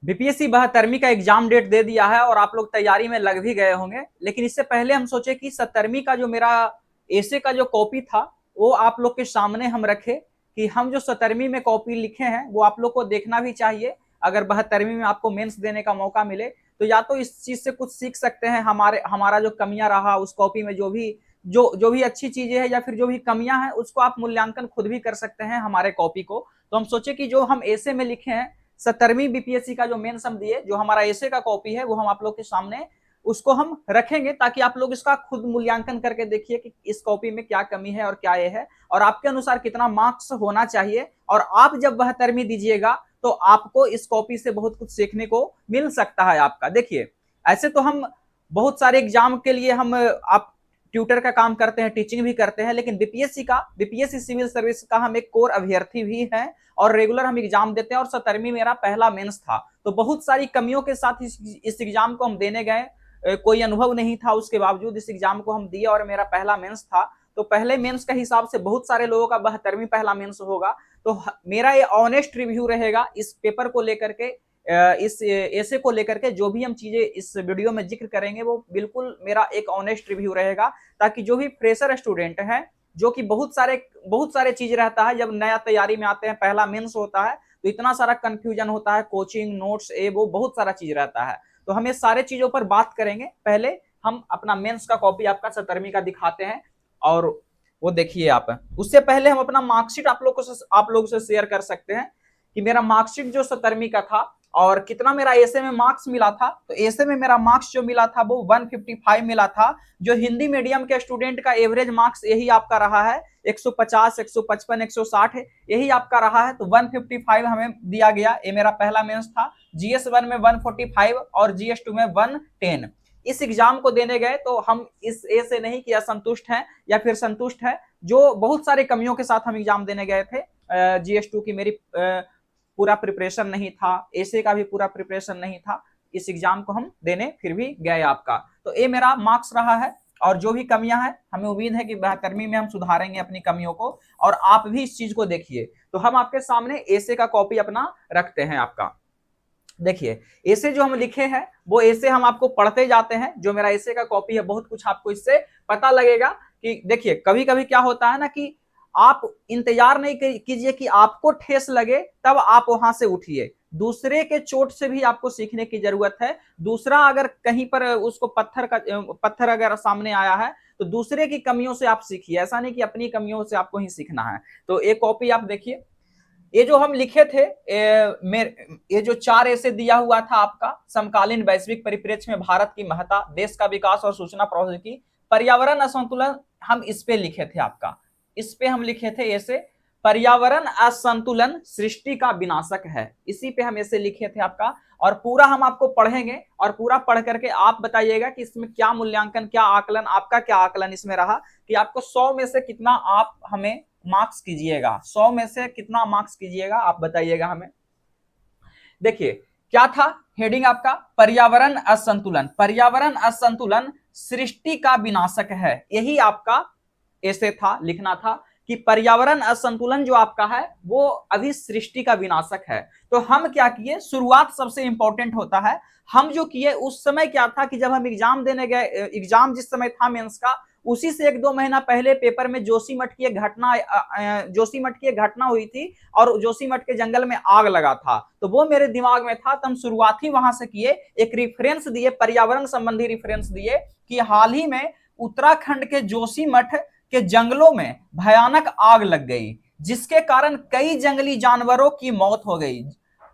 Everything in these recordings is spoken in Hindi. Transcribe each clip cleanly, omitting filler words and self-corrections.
बीपीएससी 72वीं का एग्जाम डेट दे दिया है और आप लोग तैयारी में लग भी गए होंगे। लेकिन इससे पहले हम सोचे कि 70वीं का जो मेरा एसे का जो कॉपी था वो आप लोग के सामने हम रखे कि हम जो 70वीं में कॉपी लिखे हैं वो आप लोग को देखना भी चाहिए। अगर 72वीं में आपको मेंस देने का मौका मिले तो या तो इस चीज से कुछ सीख सकते हैं, हमारा जो कमियां रहा उस कॉपी में जो भी अच्छी चीजें हैं या फिर जो भी कमियां हैं उसको आप मूल्यांकन खुद भी कर सकते हैं हमारे कॉपी को। तो हम सोचे कि जो हम एसे में लिखे हैं 70वीं बीपीएससी का जो मेन सम दिए जो हमारा एसे का कॉपी है वो हम आप लोग के सामने उसको हम रखेंगे ताकि आप लोग इसका खुद मूल्यांकन करके देखिए कि इस कॉपी में क्या कमी है और क्या ये है और आपके अनुसार कितना मार्क्स होना चाहिए। और आप जब 72वीं दीजिएगा तो आपको इस कॉपी से बहुत कुछ सीखने को मिल सकता है आपका। देखिए ऐसे तो हम बहुत सारे एग्जाम के लिए हम आप ट्यूटर का काम करते हैं, टीचिंग भी करते हैं, लेकिन बीपीएससी सिविल सर्विस का हम एक कोर अभ्यर्थी भी हैं और रेगुलर हम एग्जाम देते हैं और 70वीं मेरा पहला मेंस था। तो बहुत सारी कमियों के साथ इस एग्जाम को हम देने गए, कोई अनुभव नहीं था उसके बावजूद इस एग्जाम को हम दिए और मेरा पहला मेंस था। तो पहले मेंस का हिसाब से बहुत सारे लोगों का 72वीं पहला मेंस होगा। तो मेरा ये ऑनेस्ट रिव्यू रहेगा इस पेपर को लेकर के, इस ऐसे को लेकर के जो भी हम चीजें इस वीडियो में जिक्र करेंगे वो बिल्कुल मेरा एक ऑनेस्ट रिव्यू रहेगा ताकि जो भी फ्रेशर स्टूडेंट हैं जो कि बहुत सारे चीज रहता है जब नया तैयारी में आते हैं, पहला मेंस होता है तो इतना सारा कंफ्यूजन होता है, कोचिंग नोट्स ए वो बहुत सारा चीज रहता है। तो हम ये सारे चीजों पर बात करेंगे। पहले हम अपना मेंस का कॉपी आपका 70वीं का दिखाते हैं और वो देखिए आप। उससे पहले हम अपना मार्कशीट आप लोग से शेयर कर सकते हैं कि मेरा मार्कशीट जो 70वीं का था और कितना मेरा एसे में मार्क्स मिला था। तो एसे में मेरा मार्क्स जो मिला था वो 155 मिला था। जो हिंदी मीडियम के स्टूडेंट का एवरेज मार्क्स यही आपका रहा है 150, 155, 160 यही आपका रहा है। तो 155 हमें दिया गया। ये मेरा पहला मेंस था। जीएस 1 में 145 और जीएस 2 में 110। इस एग्जाम को देने गए तो हम इस ए से नहीं कि असंतुष्ट हैं या फिर संतुष्ट है, जो बहुत सारे कमियों के साथ हम एग्जाम देने गए थे। जीएस 2 की मेरी पूरा प्रिपरेशन नहीं था, एसे का भी पूरा प्रिपरेशन नहीं था, इस एग्जाम को हम देने फिर भी गए आपका। तो ये मेरा मार्क्स रहा है और जो भी कमियां हैं हमें उम्मीद है कि 72वीं में हम सुधारेंगे अपनी कमियों को और आप भी इस चीज को देखिए। तो हम आपके सामने एसे का कॉपी अपना रखते हैं आपका। देखिए ऐसे जो हम लिखे हैं वो ऐसे हम आपको पढ़ते जाते हैं। जो मेरा ऐसे का कॉपी है बहुत कुछ आपको इससे पता लगेगा कि देखिए कभी कभी क्या होता है ना कि आप इंतजार नहीं कीजिए कि आपको ठेस लगे तब आप वहां से उठिए। दूसरे के चोट से भी आपको सीखने की जरूरत है। दूसरा अगर कहीं पर उसको पत्थर अगर सामने आया है तो दूसरे की कमियों से आप सीखिए, ऐसा नहीं कि अपनी कमियों से आपको ही सीखना है। तो एक कॉपी आप देखिए, ये जो हम लिखे थे ये जो 4 ऐसे दिया हुआ था आपका, समकालीन वैश्विक परिप्रेक्ष्य में भारत की महत्ता, देश का विकास और सूचना प्रौद्योगिकी, पर्यावरण असंतुलन, हम इस पे लिखे थे आपका। इस पे हम लिखे थे ऐसे, पर्यावरण असंतुलन सृष्टि का विनाशक है, इसी पे हम ऐसे लिखे थे आपका। और पूरा हम आपको पढ़ेंगे और पूरा पढ़ करके आप बताइएगा कि इसमें क्या मूल्यांकन, क्या आकलन, आपका क्या आकलन इसमें रहा कि आपको 100 में से कितना आप हमें मार्क्स कीजिएगा, 100 में से कितना मार्क्स कीजिएगा आप बताइएगा हमें। देखिए क्या था हेडिंग आपका, पर्यावरण असंतुलन, पर्यावरण असंतुलन सृष्टि का विनाशक है, यही आपका ऐसे था, लिखना था कि पर्यावरण असंतुलन जो आपका है वो अभी सृष्टि का विनाशक है। तो हम क्या किए, शुरुआत सबसे इंपॉर्टेंट होता है। हम जो किए उस समय क्या था कि जब हम एग्जाम देने गए, एग्जाम जिस समय था मेंस का उसी से 1-2 महीना पहले पेपर में जोशीमठ की एक घटना हुई थी और जोशीमठ के जंगल में आग लगा था। तो वो मेरे दिमाग में था, तो हम शुरुआत ही वहां से किए, एक रिफरेंस दिए, पर्यावरण संबंधी रिफरेंस दिए कि हाल ही में उत्तराखंड के जोशीमठ के जंगलों में भयानक आग लग गई जिसके कारण कई जंगली जानवरों की मौत हो गई।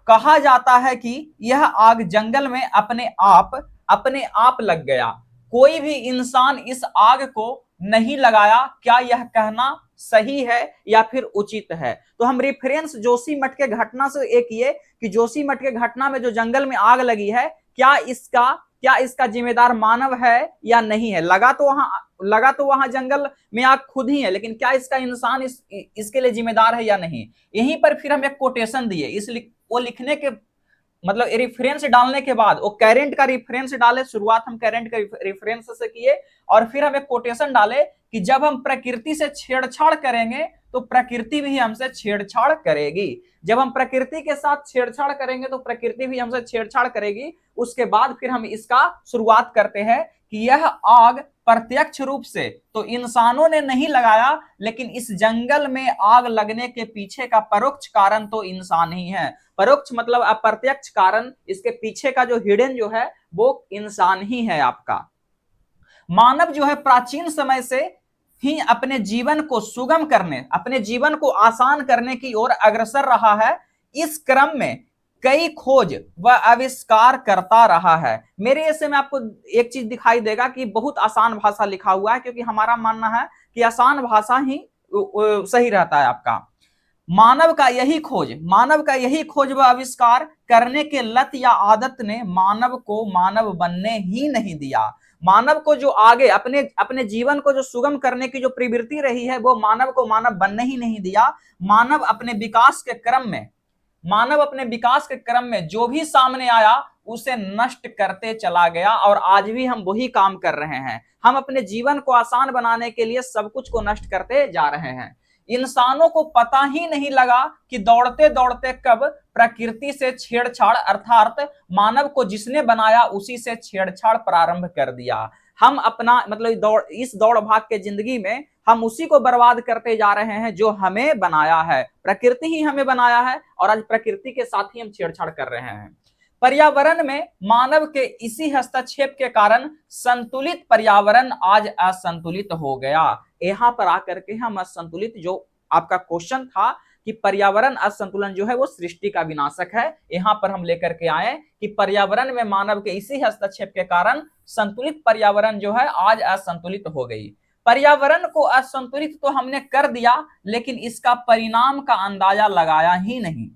कहा जाता है कि यह आग जंगल में अपने आप लग गया, कोई भी इंसान इस आग को नहीं लगाया। क्या यह कहना सही है या फिर उचित है? तो हम रेफरेंस जोशीमठ के घटना से एक ये कि जोशीमठ के घटना में जो जंगल में आग लगी है क्या इसका जिम्मेदार मानव है या नहीं है? लगा तो वहां जंगल में आग खुद ही है, लेकिन क्या इसका इंसान इसके लिए जिम्मेदार है या नहीं? यहीं पर फिर हम एक कोटेशन दिए, वो लिखने के मतलब रेफरेंस डालने के बाद वो करंट का रेफरेंस डाले, शुरुआत हम करंट का रेफरेंस से किए और फिर हम एक कोटेशन डाले कि जब हम प्रकृति से छेड़छाड़ करेंगे तो प्रकृति भी हमसे छेड़छाड़ करेगी। जब हम प्रकृति के साथ छेड़छाड़ करेंगे तो प्रकृति भी हमसे छेड़छाड़ करेगी। उसके बाद फिर हम इसका शुरुआत करते हैं कि यह आग प्रत्यक्ष रूप से तो इंसानों ने नहीं लगाया, लेकिन इस जंगल में आग लगने के पीछे का परोक्ष कारण तो इंसान ही है। परोक्ष मतलब अप्रत्यक्ष कारण, इसके पीछे का जो हिडन जो है वो इंसान ही है आपका। मानव जो है प्राचीन समय से ही अपने जीवन को सुगम करने, अपने जीवन को आसान करने की ओर अग्रसर रहा है। इस क्रम में कई खोज व आविष्कार करता रहा है। मेरे ऐसे में आपको एक चीज दिखाई देगा कि बहुत आसान भाषा लिखा हुआ है, क्योंकि हमारा मानना है कि आसान भाषा ही सही रहता है आपका। मानव का यही खोज व आविष्कार करने के लत या आदत ने मानव को मानव बनने ही नहीं दिया। मानव को जो आगे अपने अपने जीवन को जो सुगम करने की जो प्रवृत्ति रही है, वो मानव को मानव बनने ही नहीं दिया। मानव अपने विकास के क्रम में जो भी सामने आया उसे नष्ट करते चला गया, और आज भी हम वही काम कर रहे हैं। हम अपने जीवन को आसान बनाने के लिए सब कुछ को नष्ट करते जा रहे हैं। इंसानों को पता ही नहीं लगा कि दौड़ते दौड़ते कब प्रकृति से छेड़छाड़, अर्थात मानव को जिसने बनाया उसी से छेड़छाड़ प्रारंभ कर दिया। हम अपना मतलब इस दौड़ भाग के जिंदगी में हम उसी को बर्बाद करते जा रहे हैं जो हमें बनाया है। प्रकृति ही हमें बनाया है और आज प्रकृति के साथ ही हम छेड़छाड़ कर रहे हैं। पर्यावरण में मानव के इसी हस्तक्षेप के कारण संतुलित पर्यावरण आज असंतुलित हो गया। यहाँ पर आकर के हम असंतुलित, जो आपका क्वेश्चन था कि पर्यावरण असंतुलन जो है वो सृष्टि का विनाशक है, यहाँ पर हम लेकर के आए कि पर्यावरण में मानव के इसी हस्तक्षेप के कारण संतुलित पर्यावरण जो है आज असंतुलित हो गई। पर्यावरण को असंतुलित तो हमने कर दिया, लेकिन इसका परिणाम का अंदाजा लगाया ही नहीं।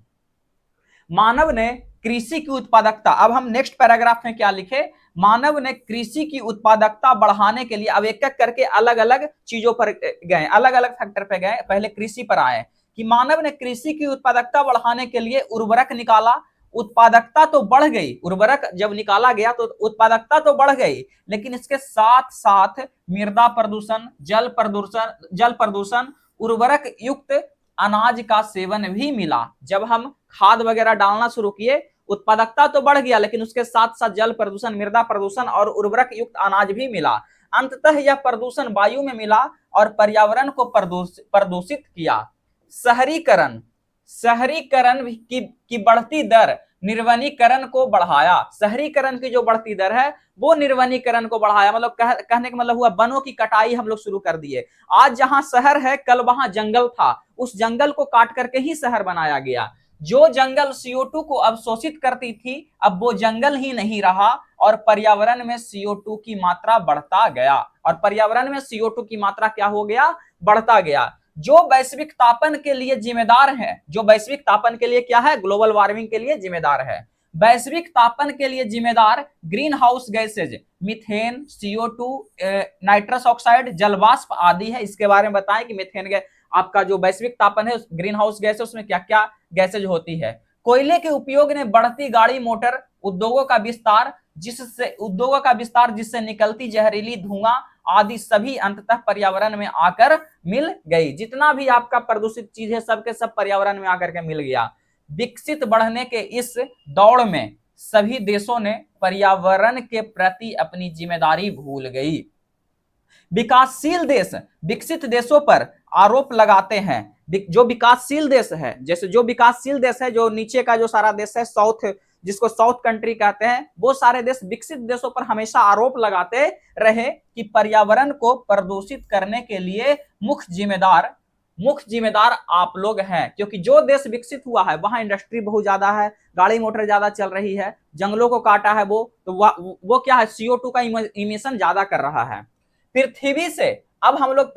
मानव ने कृषि की उत्पादकता, अब हम नेक्स्ट पैराग्राफ में क्या लिखे, मानव ने कृषि की उत्पादकता बढ़ाने के लिए, अब एक एक करके अलग अलग चीजों पर गए, अलग अलग फैक्टर पे गए, पहले कृषि पर आए कि मानव ने कृषि की उत्पादकता बढ़ाने के लिए उर्वरक निकाला। उत्पादकता तो बढ़ गई, उर्वरक जब निकाला गया तो उत्पादकता तो बढ़ गई, लेकिन इसके साथ साथ मृदा प्रदूषण, जल प्रदूषण, उर्वरक युक्त अनाज का सेवन भी मिला। जब हम खाद वगैरह डालना शुरू किए, उत्पादकता तो बढ़ गया, लेकिन उसके साथ साथ जल प्रदूषण, मृदा प्रदूषण और उर्वरक युक्त अनाज भी मिला। अंततः यह प्रदूषण वायु में मिला और पर्यावरण को प्रदूषित किया। शहरीकरण की बढ़ती दर निर्वनीकरण को बढ़ाया। शहरीकरण की जो बढ़ती दर है वो निर्वनीकरण को बढ़ाया, मतलब कहने का मतलब हुआ वनों की कटाई हम लोग शुरू कर दिए। आज जहां शहर है, कल वहां जंगल था, उस जंगल को काट करके ही शहर बनाया गया। जो जंगल CO2 को अवशोषित करती थी, अब वो जंगल ही नहीं रहा और पर्यावरण में CO2 की मात्रा बढ़ता गया। और पर्यावरण में CO2 की मात्रा क्या हो गया, बढ़ता गया। जो वैश्विक तापन के लिए जिम्मेदार है, जो वैश्विक तापन के लिए क्या है, ग्लोबल वार्मिंग के लिए जिम्मेदार है। वैश्विक तापन के लिए जिम्मेदार green house gases, methane, CO2, nitrous oxide, जलवाष्प आदि है। इसके बारे में बताएं कि मीथेन गैस आपका जो वैश्विक तापन है, ग्रीन हाउस गैस है, उसमें क्या क्या गैसेज होती है। कोयले के उपयोग ने बढ़ती गाड़ी मोटर उद्योगों का विस्तार जिससे निकलती जहरीली धुआं आदि सभी अंततः पर्यावरण में आकर मिल गई। जितना भी आपका प्रदूषित चीज है सबके सब पर्यावरण में आकर के मिल गया। विकसित बढ़ने के इस दौड़ में सभी देशों ने पर्यावरण के प्रति अपनी जिम्मेदारी भूल गई। विकासशील देश विकसित देशों पर आरोप लगाते हैं। जो विकासशील देश है, जैसे जो विकासशील देश है, जो नीचे का जो सारा देश है, साउथ, जिसको साउथ कंट्री कहते हैं, वो सारे देश विकसित देशों पर हमेशा आरोप लगाते रहे कि पर्यावरण को प्रदूषित करने के लिए मुख्य जिम्मेदार आप लोग हैं। क्योंकि जो देश विकसित हुआ है वहां इंडस्ट्री बहुत ज्यादा है, गाड़ी मोटर ज्यादा चल रही है, जंगलों को काटा है, वो क्या है, CO2 का इमिशन ज्यादा कर रहा है। पृथ्वी से, अब हम लोग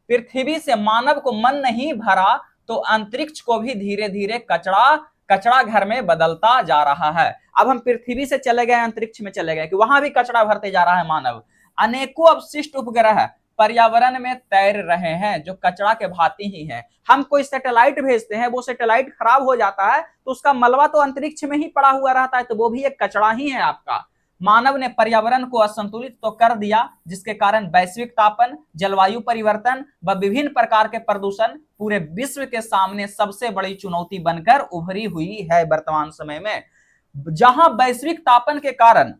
पृथ्वी से मानव को मन नहीं भरा तो अंतरिक्ष को भी धीरे धीरे कचरा घर में बदलता जा रहा है। अब हम पृथ्वी से चले गए अंतरिक्ष में चले गए कि वहां भी कचरा भरते जा रहा है मानव। अनेकों अवशिष्ट उपग्रह पर्यावरण में तैर रहे हैं जो कचरा के भांति ही है। हम कोई सैटेलाइट भेजते हैं, वो सैटेलाइट खराब हो जाता है तो उसका मलबा तो अंतरिक्ष में ही पड़ा हुआ रहता है, तो वो भी एक कचरा ही है आपका। मानव ने पर्यावरण को असंतुलित तो कर दिया, जिसके कारण वैश्विक तापन, जलवायु परिवर्तन व विभिन्न प्रकार के प्रदूषण पूरे विश्व के सामने सबसे बड़ी चुनौती बनकर उभरी हुई है वर्तमान समय में। जहां वैश्विक तापन के कारण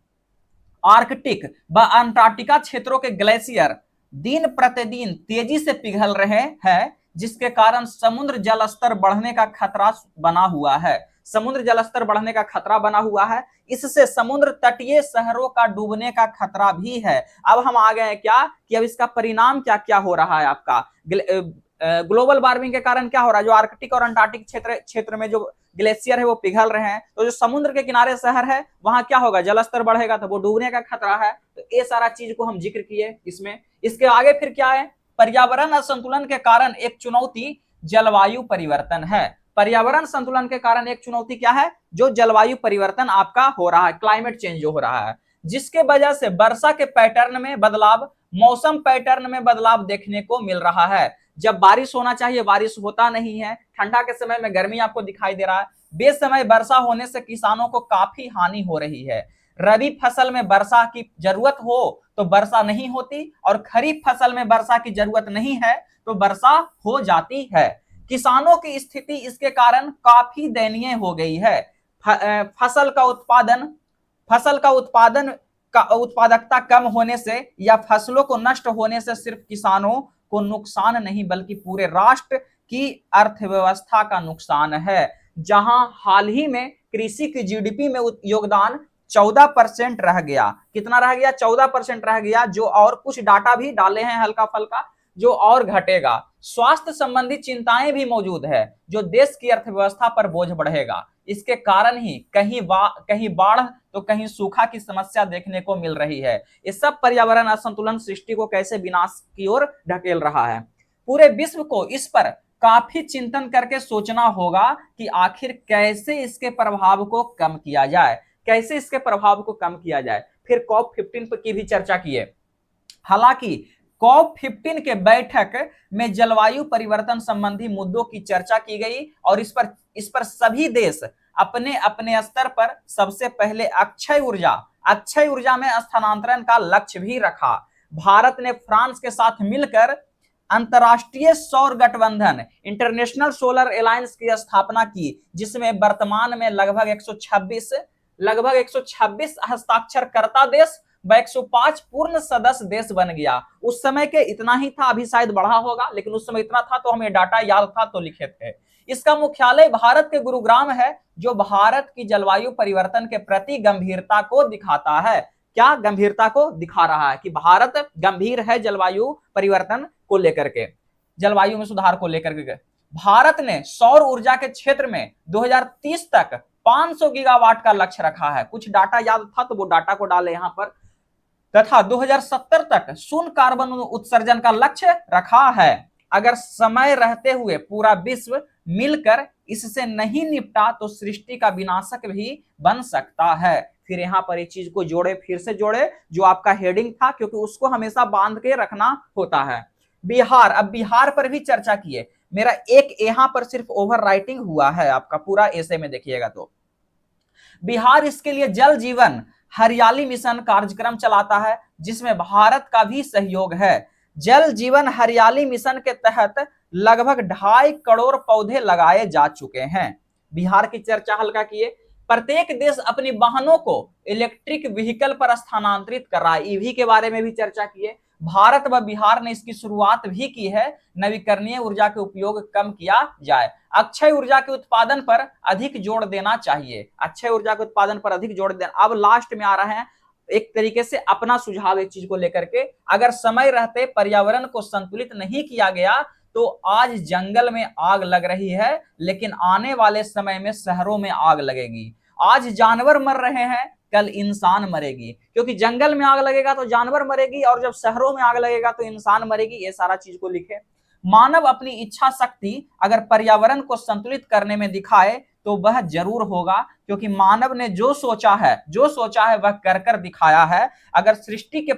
आर्कटिक व अंटार्कटिका क्षेत्रों के ग्लेशियर दिन प्रतिदिन तेजी से पिघल रहे हैं, जिसके कारण समुद्र जल स्तर बढ़ने का खतरा बना हुआ है। समुद्र जल स्तर बढ़ने का खतरा बना हुआ है। इससे समुद्र तटीय शहरों का डूबने का खतरा भी है। अब हम आ गए हैं क्या कि अब इसका परिणाम क्या क्या हो रहा है आपका। ग्लोबल वार्मिंग के कारण क्या हो रहा है, जो आर्कटिक और अंटार्कटिक क्षेत्र में जो ग्लेशियर है वो पिघल रहे हैं, तो जो समुद्र के किनारे शहर है वहां क्या होगा, जलस्तर बढ़ेगा तो वो डूबने का खतरा है। तो ये सारा चीज को हम जिक्र किए इसमें। इसके आगे फिर क्या है, पर्यावरण असंतुलन के कारण एक चुनौती जलवायु परिवर्तन है। पर्यावरण संतुलन के कारण एक चुनौती क्या है, जो जलवायु परिवर्तन आपका हो रहा है, क्लाइमेट चेंज जो हो रहा है, जिसके वजह से वर्षा के पैटर्न में बदलाव, मौसम पैटर्न में बदलाव देखने को मिल रहा है। जब बारिश होना चाहिए बारिश होता नहीं है, ठंडा के समय में गर्मी आपको दिखाई दे रहा है, बेसमय वर्षा होने से किसानों को काफी हानि हो रही है। रबी फसल में वर्षा की जरूरत हो तो वर्षा नहीं होती, और खरीफ फसल में वर्षा की जरूरत नहीं है तो वर्षा हो जाती है। किसानों की स्थिति इसके कारण काफी दयनीय हो गई है। फसल का उत्पादन का उत्पादकता कम होने से या फसलों को नष्ट होने से सिर्फ किसानों को नुकसान नहीं बल्कि पूरे राष्ट्र की अर्थव्यवस्था का नुकसान है। जहां हाल ही में कृषि की जीडीपी में योगदान 14% रह गया। कितना रह गया, 14% रह गया। जो और कुछ डाटा भी डाले हैं हल्का फल्का, जो और घटेगा। स्वास्थ्य संबंधी चिंताएं भी मौजूद है, जो देश की अर्थव्यवस्था पर बोझ बढ़ेगा। इसके कारण ही कहीं बाढ़ तो कहीं सूखा की समस्या देखने को मिल रही है। ये सब पर्यावरण असंतुलन सृष्टि को कैसे विनाश की ओर ढकेल रहा है। पूरे विश्व को इस पर काफी चिंतन करके सोचना होगा कि आखिर कैसे इसके प्रभाव को कम किया जाए, कैसे इसके प्रभाव को कम किया जाए। फिर COP15 की भी चर्चा की है। हालांकि COP15 के बैठक में जलवायु परिवर्तन संबंधी मुद्दों की चर्चा की गई और इस पर सभी देश अपने अपने स्तर पर सबसे पहले अक्षय ऊर्जा में स्थानांतरण का लक्ष्य भी रखा। भारत ने फ्रांस के साथ मिलकर अंतरराष्ट्रीय सौर गठबंधन इंटरनेशनल सोलर अलायंस की स्थापना की, जिसमें वर्तमान में लगभग 126 हस्ताक्षरकर्ता देश व 105 पूर्ण सदस्य देश बन गया। उस समय के इतना ही था, अभी शायद बढ़ा होगा, लेकिन उस समय इतना था तो हमें डाटा याद था तो लिखे थे। इसका मुख्यालय भारत के गुरुग्राम है, जो भारत की जलवायु परिवर्तन के प्रति गंभीरता को दिखाता है। क्या गंभीरता को दिखा रहा है कि भारत गंभीर है जलवायु परिवर्तन को लेकर के, जलवायु में सुधार को लेकर के। भारत ने सौर ऊर्जा के क्षेत्र में 2030 तक 500 गीगावाट का लक्ष्य रखा है। कुछ डाटा याद था तो वो डाटा को डाले यहां पर। तथा 2070 तक शून्य कार्बन उत्सर्जन का लक्ष्य रखा है। अगर समय रहते हुए पूरा विश्व मिलकर इससे नहीं निपटा तो सृष्टि का विनाशक भी बन सकता है। फिर यहाँ पर इस चीज को फिर से जोड़े जो आपका हेडिंग था, क्योंकि उसको हमेशा बांध के रखना होता है। बिहार, अब बिहार पर भी चर्चा किए। मेरा एक यहाँ पर सिर्फ ओवर राइटिंग हुआ है, आपका पूरा ऐसे में देखिएगा तो बिहार इसके लिए जल जीवन हरियाली मिशन कार्यक्रम चलाता है, जिसमें भारत का भी सहयोग है। जल जीवन हरियाली मिशन के तहत लगभग 2.5 करोड़ पौधे लगाए जा चुके हैं। बिहार की चर्चा हल्का किए। प्रत्येक देश अपनी वाहनों को इलेक्ट्रिक व्हीकल पर स्थानांतरित कर रहा है, ईवी के बारे में भी चर्चा किए। भारत व बिहार ने इसकी शुरुआत भी की है। नवीकरणीय ऊर्जा के उपयोग कम किया जाए। अक्षय ऊर्जा के उत्पादन पर अधिक जोर देना चाहिए। अक्षय ऊर्जा के उत्पादन पर अधिक जोर देना। अब लास्ट में आ रहे हैं एक तरीके से अपना सुझाव एक चीज को लेकर के। अगर समय रहते पर्यावरण को संतुलित नहीं किया गया तो आज जंगल में आग लग रही है, लेकिन आने वाले समय में शहरों में आग लगेगी। आज जानवर मर रहे हैं, कल इंसान मरेगी, क्योंकि जंगल में आग लगेगा तो जानवर मरेगी और जब शहरों में आग लगेगा तो इंसान मरेगी। ये सारा चीज को लिखे। मानव अपनी इच्छा शक्ति अगर पर्यावरण को संतुलित करने में दिखाए तो वह जरूर होगा, क्योंकि मानव ने जो सोचा है वह कर कर दिखाया है। अगर सृष्टि के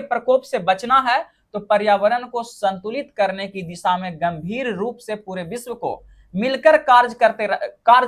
प्रकोप से बचना है तो पर्यावरण को संतुलित करने की दिशा में गंभीर रूप से पूरे विश्व को मिलकर कार्य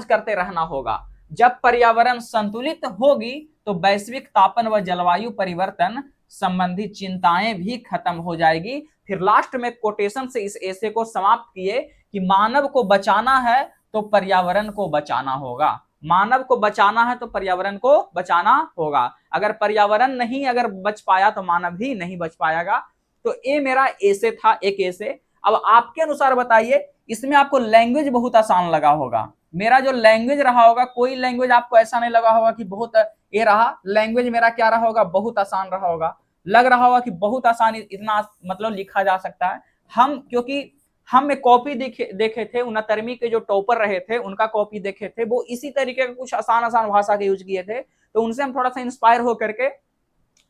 करते रहना होगा। जब पर्यावरण संतुलित होगी तो वैश्विक तापन व जलवायु परिवर्तन संबंधी चिंताएं भी खत्म हो जाएगी। फिर लास्ट में कोटेशन से इस ऐसे को समाप्त किए कि मानव को बचाना है तो पर्यावरण को बचाना होगा। मानव को बचाना है तो पर्यावरण को बचाना होगा। अगर पर्यावरण नहीं अगर बच पाया तो मानव भी नहीं बच पाएगा। तो ये मेरा ऐसे था, एक ऐसे। अब आपके अनुसार बताइए, इसमें आपको लैंग्वेज बहुत आसान लगा होगा। मेरा जो लैंग्वेज रहा होगा, कोई लैंग्वेज आपको ऐसा नहीं लगा होगा कि बहुत ये रहा। लैंग्वेज मेरा क्या रहा होगा, बहुत आसान रहा होगा। लग रहा होगा कि बहुत आसान इतना मतलब लिखा जा सकता है। हम क्योंकि हम कॉपी देखे थे, 69वीं के जो टॉपर रहे थे उनका कॉपी देखे थे, वो इसी तरीके का कुछ आसान आसान भाषा के यूज किए थे। तो उनसे हम थोड़ा सा इंस्पायर होकर के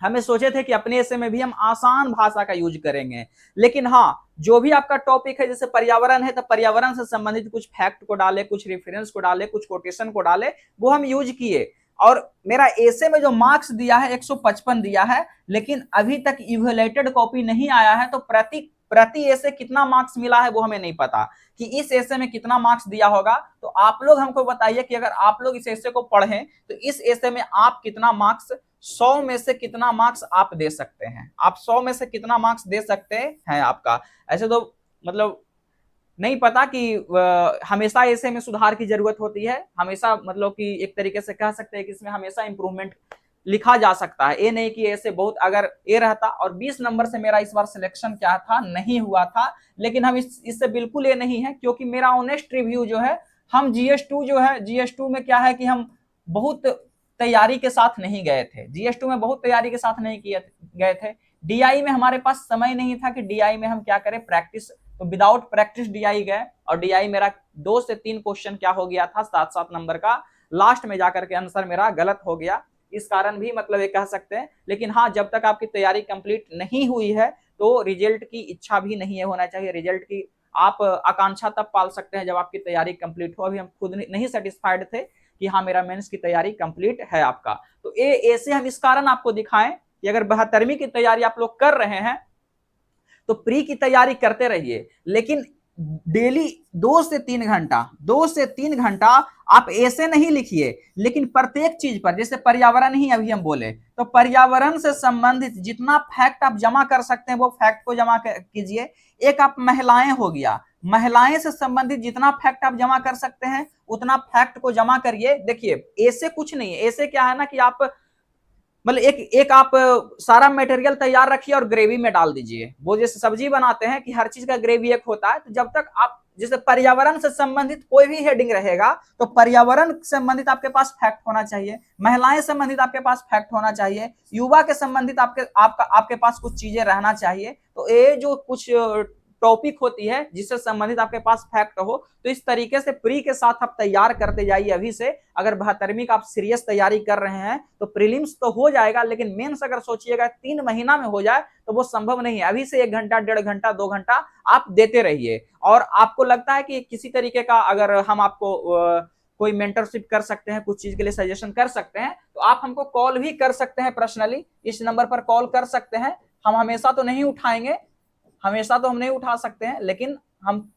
हमें सोचे थे कि अपने ऐसे में भी हम आसान भाषा का यूज करेंगे। लेकिन हाँ, जो भी आपका टॉपिक है, जैसे पर्यावरण है तो पर्यावरण से संबंधित कुछ फैक्ट को डाले, कुछ रेफरेंस को डाले, कुछ कोटेशन को डाले, वो हम यूज किए। और मेरा ऐसे में जो मार्क्स दिया है 155 दिया है, लेकिन अभी तक इवैल्यूएटेड कॉपी नहीं आया है। तो प्रति ऐसे कितना मार्क्स मिला है वो हमें नहीं पता कि इस ऐसे में कितना मार्क्स दिया होगा। तो आप लोग हमको बताइए कि अगर आप लोग इस ऐसे को पढ़ें तो इस ऐसे में आप कितना मार्क्स, 100 में से कितना मार्क्स आप दे सकते हैं। आप 100 में से कितना मार्क्स दे सकते हैं आपका। ऐसे तो मतलब नहीं पता कि हमेशा ऐसे में सुधार की जरूरत होती है। हमेशा मतलब कि एक तरीके से कह सकते हैं कि इसमें हमेशा इंप्रूवमेंट लिखा जा सकता है। ये नहीं कि ऐसे बहुत अगर ये रहता। और 20 नंबर से मेरा इस बार सिलेक्शन क्या था, नहीं हुआ था। लेकिन हम इससे बिल्कुल ये नहीं है, क्योंकि मेरा ऑनेस्ट रिव्यू जो है, हम GS2 जो है, GS2 में क्या है कि हम बहुत तैयारी के साथ नहीं गए थे। GS2 में बहुत तैयारी के साथ नहीं किए गए थे। DI में हमारे पास समय नहीं था कि DI में हम क्या करें, प्रैक्टिस। तो विदाउट प्रैक्टिस DI गए, और DI मेरा 2 से 3 क्वेश्चन क्या हो गया था, 7-7 नंबर का। लास्ट में जाकर के आंसर मेरा गलत हो गया। इस कारण भी मतलब ये कह सकते हैं। लेकिन हाँ, जब तक आपकी तैयारी कंप्लीट नहीं हुई है तो रिजल्ट की इच्छा भी नहीं होना चाहिए। रिजल्ट की आप आकांक्षा तब पाल सकते हैं जब आपकी तैयारी कंप्लीट हो। अभी हम खुद नहीं सेटिस्फाइड थे कि हाँ मेरा मेंस की तैयारी कंप्लीट है आपका। तो ये ऐसे हम इस कारण आपको दिखाएं कि अगर 72वीं की तैयारी आप लोग कर रहे हैं तो प्री की तैयारी करते रहिए, लेकिन डेली 2 से 3 घंटा आप ऐसे नहीं लिखिए, लेकिन प्रत्येक चीज पर, जैसे पर्यावरण ही अभी हम बोले, तो पर्यावरण से संबंधित जितना फैक्ट आप जमा कर सकते हैं वो फैक्ट को जमा कीजिए। एक आप महिलाएं हो गया, महिलाएं से संबंधित जितना फैक्ट आप जमा कर सकते हैं उतना फैक्ट को जमा करिए। देखिए ऐसे कुछ नहीं है। ऐसे क्या है ना कि आप मतलब एक आप सारा मटेरियल तैयार रखिए और ग्रेवी में डाल दीजिए। वो जैसे सब्जी बनाते हैं कि हर चीज का ग्रेवी एक होता है। तो जब तक आप जैसे पर्यावरण से संबंधित कोई भी हेडिंग रहेगा तो पर्यावरण संबंधित आपके पास फैक्ट होना चाहिए, महिलाएं संबंधित आपके पास फैक्ट होना चाहिए, युवा के संबंधित आपके पास कुछ चीजें रहना चाहिए। तो ये जो कुछ टॉपिक होती है जिससे संबंधित आपके पास फैक्ट हो, तो इस तरीके से प्री के साथ आप तैयार करते जाइए अभी से। अगर 72वीं का आप सीरियस तैयारी कर रहे हैं तो प्रीलिम्स तो हो जाएगा, लेकिन मेंस अगर सोचिएगा 3 महीना में हो जाए तो वो संभव नहीं है। अभी से 1 घंटा, 1.5 घंटा, 2 घंटा आप देते रहिए। और आपको लगता है कि किसी तरीके का अगर हम आपको कोई मेंटरशिप कर सकते हैं, कुछ चीज के लिए सजेशन कर सकते हैं, तो आप हमको कॉल भी कर सकते हैं पर्सनली। इस नंबर पर कॉल कर सकते हैं। हम हमेशा तो नहीं उठाएंगे, हमेशा तो हम नहीं उठा सकते हैं, लेकिन हम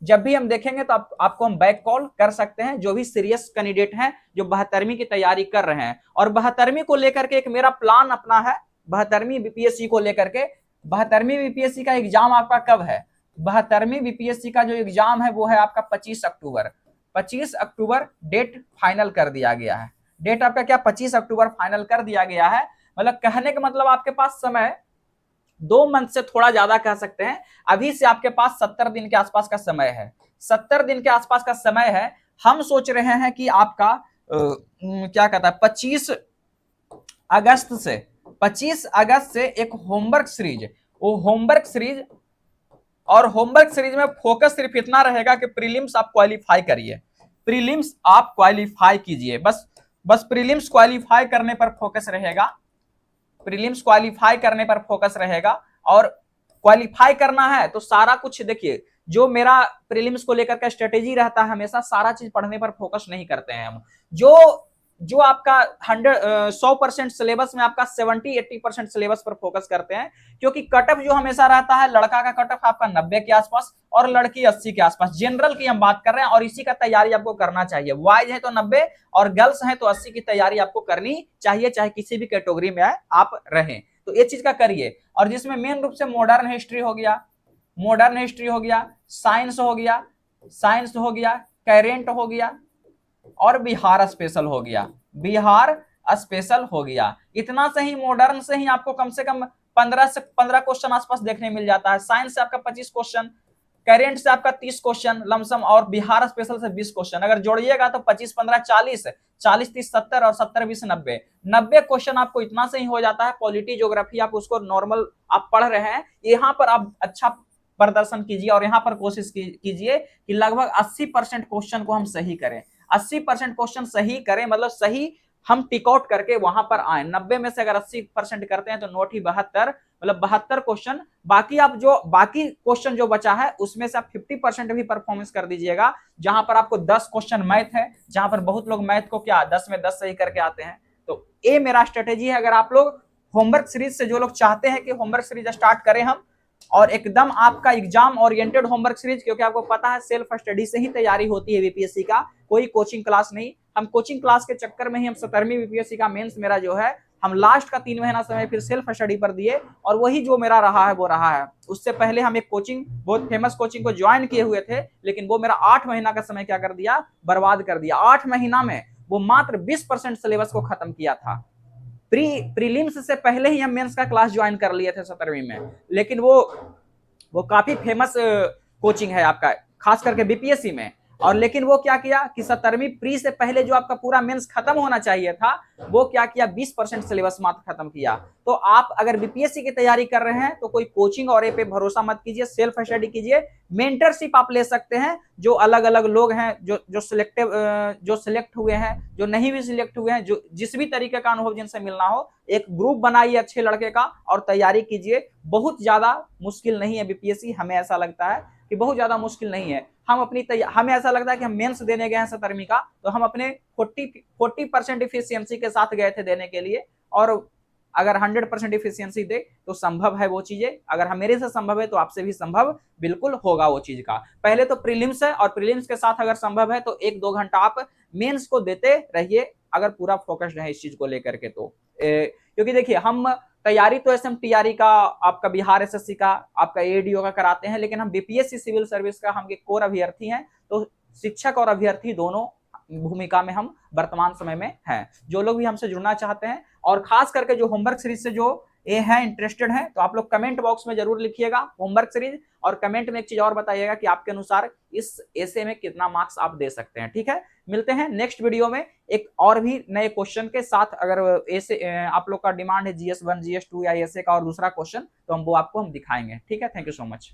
जब भी हम देखेंगे तो आपको हम बैक कॉल कर सकते हैं। जो भी सीरियस कैंडिडेट हैं जो 72वीं की तैयारी कर रहे हैं, और 72वीं को लेकर के एक मेरा प्लान अपना है। 72वीं बीपीएससी को लेकर के, 72वीं बीपीएससी का एग्जाम आपका कब है? 72वीं बीपीएससी का जो एग्जाम है वो है आपका 25 अक्टूबर। 25 अक्टूबर डेट फाइनल कर दिया गया है। डेट आपका क्या, 25 अक्टूबर फाइनल कर दिया गया है। मतलब कहने का मतलब आपके पास समय 2 मंथ से थोड़ा ज्यादा कह सकते हैं। अभी से आपके पास 70 दिन के आसपास का समय है। 70 दिन के आसपास का समय है। हम सोच रहे हैं कि आपका क्या कहता है, 25 अगस्त से एक होमवर्क सीरीज, वो होमवर्क सीरीज, और होमवर्क सीरीज में फोकस सिर्फ इतना रहेगा कि प्रीलिम्स आप क्वालिफाई करिए। प्रीलिम्स आप क्वालिफाई कीजिए, बस प्रीलिम्स क्वालिफाई करने पर फोकस रहेगा। प्रीलिम्स क्वालिफाई करने पर फोकस रहेगा। और क्वालिफाई करना है तो सारा कुछ देखिए, जो मेरा प्रीलिम्स को लेकर का स्ट्रेटेजी रहता है, हमेशा सारा चीज पढ़ने पर फोकस नहीं करते हैं हम। जो जो आपका 100% सिलेबस में आपका 70-80% सिलेबस पर फोकस करते हैं, क्योंकि कटअप जो हमेशा रहता है, लड़का का कटअप आपका 90 के आसपास और लड़की 80 के आसपास, जनरल की हम बात कर रहे हैं, और इसी का तैयारी आपको करना चाहिए। बॉयज है तो 90 और गर्ल्स है तो 80 की तैयारी आपको करनी चाहिए, चाहे किसी भी कैटेगरी में आप रहें, तो ये चीज का करिए। और जिसमें मेन रूप से मॉडर्न हिस्ट्री हो गया, मॉडर्न हिस्ट्री हो गया, साइंस हो गया, साइंस हो गया, करेंट हो गया, और बिहार स्पेशल हो गया, बिहार स्पेशल हो गया। इतना से ही मॉडर्न से ही आपको कम से कम 15 क्वेश्चन आसपास देखने मिल जाता है। साइंस से आपका 25 क्वेश्चन, करेंट से आपका 30 क्वेश्चन लमसम, और बिहार स्पेशल से 20 क्वेश्चन। अगर जोड़िएगा तो 25 15 40, 40 30 70 और 70 20 90, 90 क्वेश्चन आपको इतना से ही हो जाता है। पॉलिटी ज्योग्राफी आप उसको नॉर्मल आप पढ़ रहे हैं, यहाँ पर आप अच्छा प्रदर्शन कीजिए और यहाँ पर कोशिश कीजिए कि लगभग 80% क्वेश्चन को हम सही करें। 80% क्वेश्चन सही करें, मतलब सही हम टिक आउट करके वहां पर आए। 90 में से अगर 80% करते हैं तो 9 72, मतलब 72 क्वेश्चन। बाकी आप जो बाकी क्वेश्चन जो बचा है उसमें से आप 50% भी परफॉर्मेंस कर दीजिएगा, जहां पर आपको 10 क्वेश्चन मैथ है, जहां पर बहुत लोग मैथ को क्या 10 में 10 सही करके आते हैं। तो ये मेरा स्ट्रेटेजी है। अगर आप लोग होमवर्क सीरीज से, जो लोग चाहते हैं कि होमवर्क सीरीज स्टार्ट करें हम, और एकदम आपका एग्जाम ओरिएंटेड होमवर्क सीरीज, क्योंकि आपको पता है सेल्फ स्टडी से ही तैयारी होती है बीपीएससी का, कोई कोचिंग क्लास नहीं। हम कोचिंग क्लास के चक्कर में ही हम 17वीं बीपीएससी का मेंस मेरा जो है, हम लास्ट का 3 महीना समय फिर सेल्फ स्टडी पर दिए, और वही जो मेरा रहा है वो रहा है। उससे पहले हम एक कोचिंग, बहुत फेमस कोचिंग को ज्वाइन किए हुए थे, लेकिन वो मेरा 8 महीना का समय क्या कर दिया, बर्बाद कर दिया। 8 महीना में वो मात्र 20% सिलेबस को खत्म किया था। प्रीलिम्स से पहले ही हम मेंस का क्लास ज्वाइन कर लिए थे 17वीं में, लेकिन वो काफी फेमस कोचिंग है आपका, खास करके बीपीएससी में। और लेकिन वो क्या किया कि 17वीं प्री से पहले जो आपका पूरा मेंस खत्म होना चाहिए था, वो क्या किया, 20% सिलेबस मात्र खत्म किया। तो आप अगर बीपीएससी की तैयारी कर रहे हैं तो कोई कोचिंग और पे भरोसा मत कीजिए, सेल्फ स्टडी कीजिए। मेंटरशिप आप ले सकते हैं, जो अलग अलग लोग हैं जो सिलेक्ट हुए हैं, जो नहीं भी सिलेक्ट हुए हैं, जो जिस भी तरीके का अनुभव जिनसे मिलना हो, एक ग्रुप बनाइए अच्छे लड़के का और तैयारी कीजिए। बहुत ज्यादा मुश्किल नहीं है बीपीएससी, हमें ऐसा लगता है कि बहुत ज्यादा मुश्किल नहीं है। हमें ऐसा लगता है कि हम मेंस देने गए हैं 17वीं का, तो हम अपने 40% इफिशियंसी के साथ गए थे देने के लिए, और अगर 100% इफिशियंसी दे तो संभव है वो चीजें। अगर हम मेरे से संभव है तो आपसे भी संभव बिल्कुल होगा वो चीज का। पहले तो प्रीलिम्स है, और प्रीलिम्स के साथ अगर संभव है तो 1-2 घंटा आप मेंस को देते रहिए, अगर पूरा फोकस्ड है इस चीज को लेकर के। तो क्योंकि देखिए, हम तैयारी तो एसएमटीआरई का, आपका बिहार एसएससी का, आपका एडीओ का कराते हैं, लेकिन हम बीपीएससी सिविल सर्विस का हम एक कोर अभ्यर्थी हैं, तो शिक्षक और अभ्यर्थी दोनों भूमिका में हम वर्तमान समय में हैं। जो लोग भी हमसे जुड़ना चाहते हैं, और खास करके जो होमवर्क सीरीज से जो ये है इंटरेस्टेड है, तो आप लोग कमेंट बॉक्स में जरूर लिखिएगा होमवर्क सीरीज, और कमेंट में एक चीज और बताइएगा कि आपके अनुसार इस एसे में कितना मार्क्स आप दे सकते हैं। ठीक है, मिलते हैं नेक्स्ट वीडियो में एक और भी नए क्वेश्चन के साथ। अगर ऐसे आप लोग का डिमांड है GS1 GS2 या ऐसे का और दूसरा क्वेश्चन, तो हम वो आपको दिखाएंगे। ठीक है, थैंक यू सो मच।